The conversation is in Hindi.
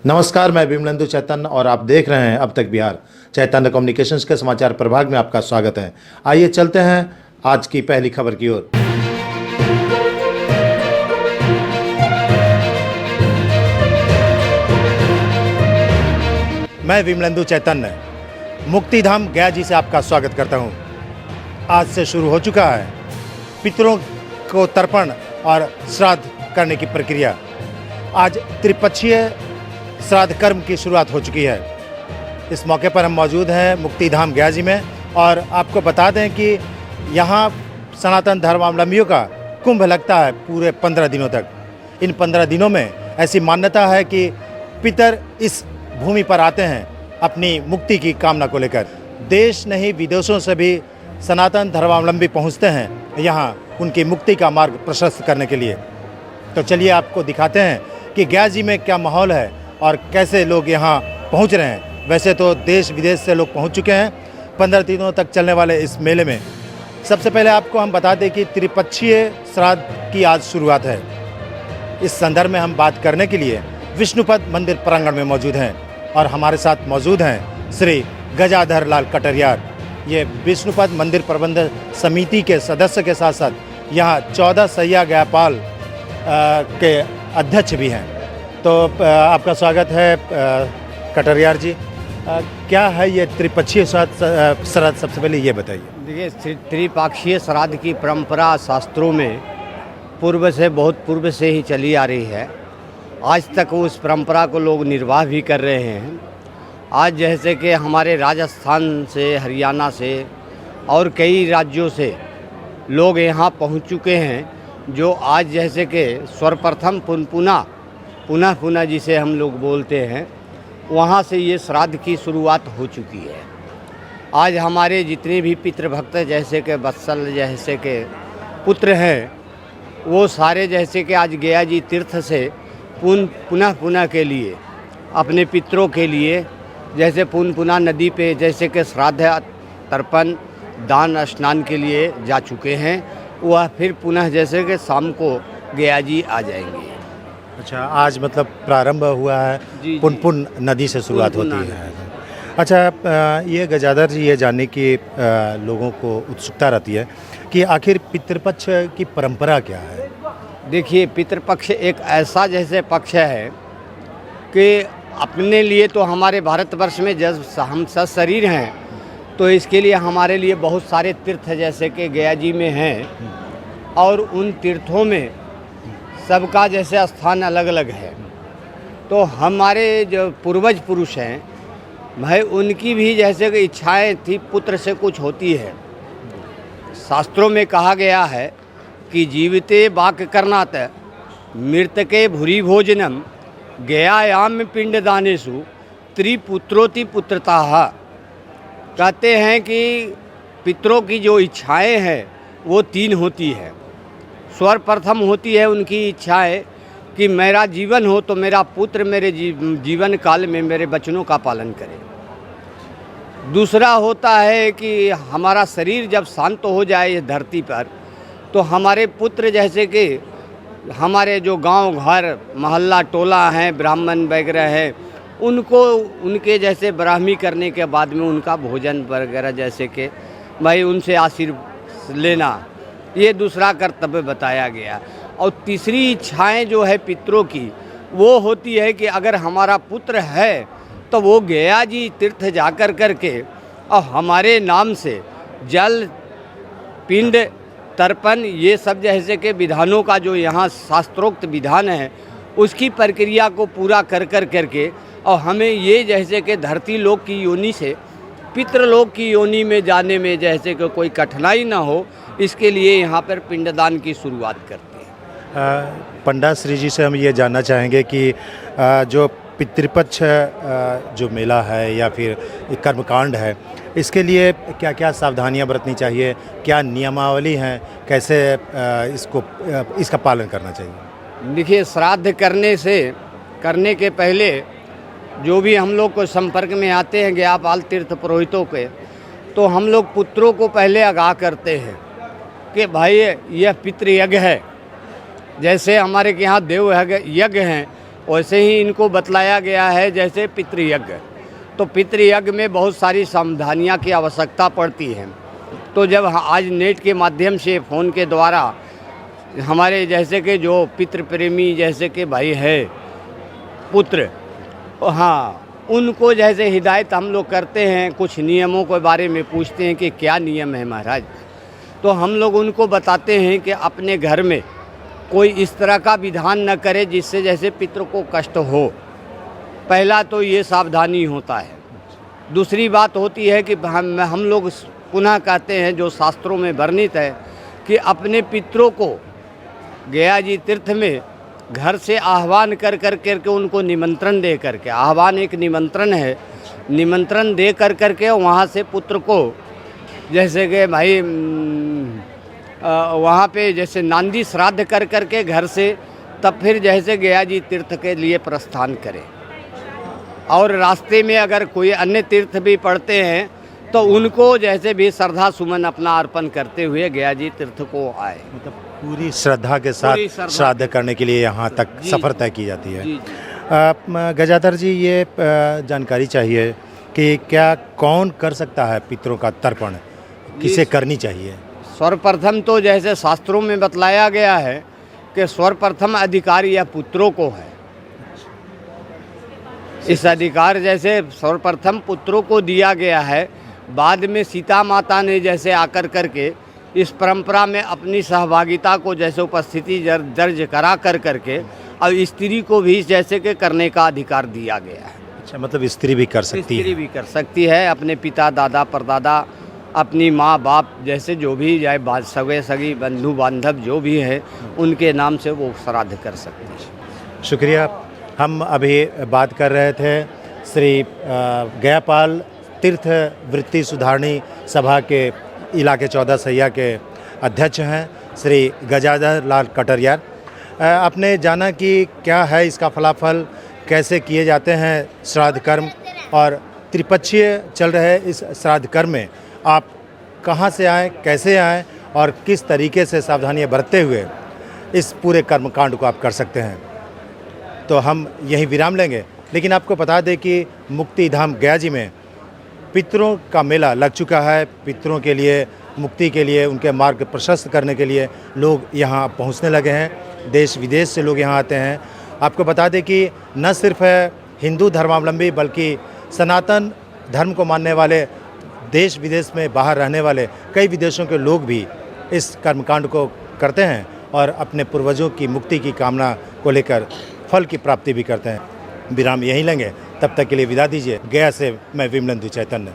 नमस्कार, मैं विमलेंदु चैतन्य और आप देख रहे हैं अब तक बिहार। चैतन्य कम्युनिकेशंस के समाचार प्रभाग में आपका स्वागत है। आइए चलते हैं आज की पहली खबर की ओर। मैं विमलेंदु चैतन्य मुक्तिधाम गया जी से आपका स्वागत करता हूं। आज से शुरू हो चुका है पितरों को तर्पण और श्राद्ध करने की प्रक्रिया। आज त्रिपक्षीय श्राद्ध कर्म की शुरुआत हो चुकी है। इस मौके पर हम मौजूद हैं मुक्तिधाम गया जी में और आपको बता दें कि यहाँ सनातन धर्मावलंबियों का कुंभ लगता है पूरे 15 दिनों तक। इन 15 दिनों में ऐसी मान्यता है कि पितर इस भूमि पर आते हैं अपनी मुक्ति की कामना को लेकर। देश नहीं विदेशों से भी सनातन धर्मावलंबी पहुँचते हैं यहाँ उनकी मुक्ति का मार्ग प्रशस्त करने के लिए। तो चलिए आपको दिखाते हैं कि गया जी में क्या माहौल है और कैसे लोग यहाँ पहुँच रहे हैं। वैसे तो देश विदेश से लोग पहुँच चुके हैं 15 दिनों तक चलने वाले इस मेले में। सबसे पहले आपको हम बता दें कि त्रिपक्षीय श्राद्ध की आज शुरुआत है। इस संदर्भ में हम बात करने के लिए विष्णुपद मंदिर प्रांगण में मौजूद हैं और हमारे साथ मौजूद हैं श्री गजाधर लाल कटरियार। ये विष्णुपद मंदिर प्रबंधन समिति के सदस्य के साथ साथ यहाँ 14 सैया गयापाल के अध्यक्ष भी हैं। तो आपका स्वागत है कटरियार जी। क्या है ये त्रिपक्षीय श्राद्ध? सबसे पहले ये बताइए। देखिए, त्रिपक्षीय श्राद्ध की परंपरा शास्त्रों में बहुत पूर्व से ही चली आ रही है। आज तक उस परंपरा को लोग निर्वाह भी कर रहे हैं। आज जैसे कि हमारे राजस्थान से, हरियाणा से और कई राज्यों से लोग यहाँ पहुँच चुके हैं, जो आज जैसे कि सर्वप्रथम पुनः जिसे हम लोग बोलते हैं, वहाँ से ये श्राद्ध की शुरुआत हो चुकी है। आज हमारे जितने भी पितृभक्त जैसे कि वत्सल जैसे के पुत्र हैं, वो सारे जैसे कि आज गया जी तीर्थ से पुनः के लिए अपने पितरों के लिए जैसे पुनः नदी पे जैसे कि श्राद्ध तर्पण दान स्नान के लिए जा चुके हैं। वह फिर पुनः जैसे कि शाम को गया जी आ जाएंगे। अच्छा, आज मतलब प्रारंभ हुआ है। जी, पुन नदी से शुरुआत होती है। अच्छा, ये गजाधर जी ये जानने की लोगों को उत्सुकता रहती है कि आखिर पितृपक्ष की परंपरा क्या है। देखिए, पितृपक्ष एक ऐसा जैसे पक्ष है कि अपने लिए तो हमारे भारतवर्ष में जब हम सशरीर हैं तो इसके लिए हमारे लिए बहुत सारे तीर्थ जैसे कि गया जी में हैं और उन तीर्थों में सबका जैसे स्थान अलग अलग है। तो हमारे जो पूर्वज पुरुष हैं भाई, उनकी भी जैसे कि इच्छाएं थी पुत्र से कुछ होती है। शास्त्रों में कहा गया है कि जीविते वाक करनात मृतके भूरि भोजनम गयायाम पिंडदानेषु त्रिपुत्रोति पुत्रता। कहते हैं कि पितरों की जो इच्छाएं हैं वो 3 होती है। सर्वप्रथम होती है उनकी इच्छाएं कि मेरा जीवन हो तो मेरा पुत्र मेरे जीवन काल में मेरे बचनों का पालन करे। दूसरा होता है कि हमारा शरीर जब शांत हो जाए इस धरती पर तो हमारे पुत्र जैसे कि हमारे जो गांव घर मोहल्ला टोला हैं, ब्राह्मण वगैरह हैं, उनको उनके जैसे ब्राह्मी करने के बाद में उनका भोजन वगैरह जैसे कि भाई उनसे आशीर्वाद लेना, ये दूसरा कर्तव्य बताया गया। और तीसरी इच्छाएं जो है पितरों की वो होती है कि अगर हमारा पुत्र है तो वो गया जी तीर्थ जाकर करके और हमारे नाम से जल पिंड तर्पण ये सब जैसे के विधानों का जो यहाँ शास्त्रोक्त विधान है उसकी प्रक्रिया को पूरा करके और हमें ये जैसे कि धरती लोक की योनि से पितृलोक की योनि में जाने में जैसे कि कोई कठिनाई ना हो, इसके लिए यहाँ पर पिंडदान की शुरुआत करते हैं। पंडा श्री जी से हम ये जानना चाहेंगे कि जो पितृपक्ष जो मेला है या फिर कर्मकांड है, इसके लिए क्या क्या सावधानियां बरतनी चाहिए, क्या नियमावली हैं, कैसे इसका पालन करना चाहिए। देखिए, श्राद्ध करने के पहले जो भी हम लोग को संपर्क में आते हैं गयापाल तीर्थ पुरोहितों के, तो हम लोग पुत्रों को पहले आगाह करते हैं कि भाई यह पितृयज्ञ है। जैसे हमारे के यहाँ देव यज्ञ हैं, वैसे ही इनको बतलाया गया है जैसे पितृयज्ञ। तो पितृयज्ञ में बहुत सारी सावधानियाँ की आवश्यकता पड़ती है। तो जब आज नेट के माध्यम से फ़ोन के द्वारा हमारे जैसे कि जो पितृ प्रेमी जैसे कि भाई है पुत्र, हाँ, उनको जैसे हिदायत हम लोग करते हैं, कुछ नियमों के बारे में पूछते हैं कि क्या नियम है महाराज। तो हम लोग उनको बताते हैं कि अपने घर में कोई इस तरह का विधान न करे जिससे जैसे पितृ को कष्ट हो। पहला तो ये सावधानी होता है। दूसरी बात होती है कि हम लोग पुनः कहते हैं जो शास्त्रों में वर्णित है कि अपने पितरों को गया जी तीर्थ में घर से आह्वान कर के उनको निमंत्रण दे करके, आह्वान एक निमंत्रण है, निमंत्रण दे करके वहाँ से पुत्र को जैसे कि भाई वहाँ पे जैसे नांदी श्राद्ध करके घर से तब फिर जैसे गया जी तीर्थ के लिए प्रस्थान करें। और रास्ते में अगर कोई अन्य तीर्थ भी पड़ते हैं तो उनको जैसे भी श्रद्धा सुमन अपना अर्पण करते हुए गया जी तीर्थ को आए। मतलब पूरी श्रद्धा के साथ श्राद्ध करने के लिए यहाँ तक सफ़र तय की जाती है। गजाधर जी, ये जानकारी चाहिए कि क्या कौन कर सकता है पितरों का तर्पण, किसे करनी चाहिए? सर्वप्रथम तो जैसे शास्त्रों में बतलाया गया है कि सर्वप्रथम अधिकार यह पुत्रों को है। इस अधिकार जैसे सर्वप्रथम पुत्रों को दिया गया है। बाद में सीता माता ने जैसे आकर करके इस परंपरा में अपनी सहभागिता को जैसे उपस्थिति दर्ज करा करके और स्त्री को भी जैसे कि करने का अधिकार दिया गया है। अच्छा, मतलब स्त्री भी कर सकती है? स्त्री भी कर सकती है। अपने पिता, दादा, परदादा, अपनी माँ बाप जैसे जो भी जाए सगे सगी बंधु बांधव जो भी है उनके नाम से वो श्राद्ध कर सकते हैं। शुक्रिया। हम अभी बात कर रहे थे श्री गयापाल तीर्थ वृत्ति सुधारणी सभा के इलाके 14 सैया के अध्यक्ष हैं श्री गजाधर लाल कटरिया। आपने जाना कि क्या है इसका फलाफल, कैसे किए जाते हैं श्राद्ध कर्म, और त्रिपक्षीय चल रहे इस श्राद्ध कर्म में आप कहां से आए, कैसे आए और किस तरीके से सावधानियां बरतते हुए इस पूरे कर्मकांड को आप कर सकते हैं। तो हम यहीं विराम लेंगे, लेकिन आपको बता दें कि मुक्ति धाम गया जी में पितरों का मेला लग चुका है। पितरों के लिए, मुक्ति के लिए, उनके मार्ग प्रशस्त करने के लिए लोग यहाँ पहुँचने लगे हैं। देश विदेश से लोग यहाँ आते हैं। आपको बता दें कि न सिर्फ हिंदू धर्मावलंबी बल्कि सनातन धर्म को मानने वाले देश विदेश में बाहर रहने वाले कई विदेशों के लोग भी इस कर्मकांड को करते हैं और अपने पूर्वजों की मुक्ति की कामना को लेकर फल की प्राप्ति भी करते हैं। विराम यहीं लेंगे, तब तक के लिए विदा दीजिए। गया से मैं विमलेंदु चैतन्य।